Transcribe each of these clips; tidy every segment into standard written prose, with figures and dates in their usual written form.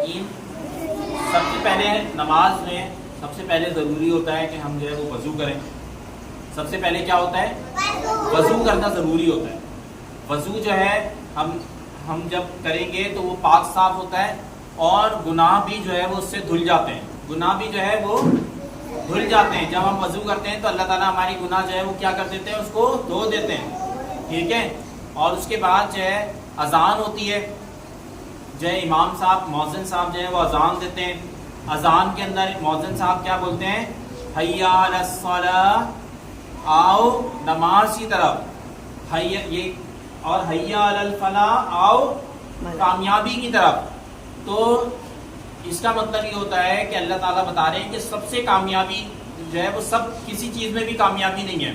سب سے پہلے نماز میں سب سے پہلے ضروری ہوتا ہے کہ ہم جو ہے وہ وضو کریں. سب سے پہلے کیا ہوتا ہے؟ وضو کرنا ضروری ہوتا ہے. وضو جو ہے ہم جب کریں گے تو وہ پاک صاف ہوتا ہے اور گناہ بھی جو ہے وہ اس سے دھل جاتے ہیں. گناہ بھی جو ہے وہ دھل جاتے ہیں. جب ہم وضو کرتے ہیں تو اللہ تعالیٰ ہماری گناہ جو ہے وہ کیا کر دیتے ہیں؟ اس کو دھو دیتے ہیں. ٹھیک ہے. اور اس کے بعد جو ہے اذان ہوتی ہے. جو ہے امام صاحب مؤذن صاحب جو ہے وہ اذان دیتے ہیں. اذان کے اندر مؤذن صاحب کیا بولتے ہیں؟ حیا علی الصلاۃ، آؤ نماز کی طرف. اور حیا علی الفلاح، آؤ کامیابی کی طرف. تو اس کا مطلب یہ ہوتا ہے کہ اللہ تعالیٰ بتا رہے ہیں کہ سب سے کامیابی جو ہے وہ سب کسی چیز میں بھی کامیابی نہیں ہے.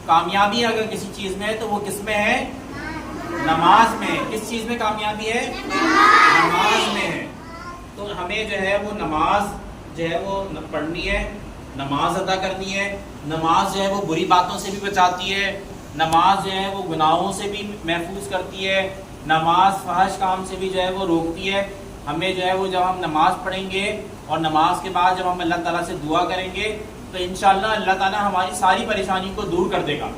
کامیابی اگر کسی چیز میں ہے تو وہ کس میں ہے؟ نماز میں. کس چیز میں کامیابی ہے؟ نماز میں ہے. تو ہمیں جو ہے وہ نماز جو ہے وہ پڑھنی ہے، نماز ادا کرنی ہے. نماز جو ہے وہ بری باتوں سے بھی بچاتی ہے. نماز جو ہے وہ گناہوں سے بھی محفوظ کرتی ہے. نماز فحش کام سے بھی جو ہے وہ روکتی ہے. ہمیں جو ہے وہ جب ہم نماز پڑھیں گے اور نماز کے بعد جب ہم اللہ تعالیٰ سے دعا کریں گے تو انشاءاللہ اللہ تعالیٰ ہماری ساری پریشانی کو دور کر دے گا.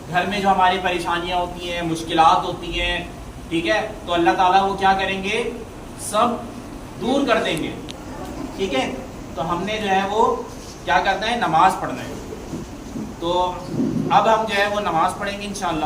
گھر میں جو ہماری پریشانیاں ہوتی ہیں، مشکلات ہوتی ہیں، ٹھیک ہے، تو اللہ تعالیٰ وہ کیا کریں گے؟ سب دور کر دیں گے. ٹھیک ہے. تو ہم نے جو ہے وہ کیا کرنا ہے؟ نماز پڑھنا ہے. تو اب ہم جو ہے وہ نماز پڑھیں گے انشاءاللہ.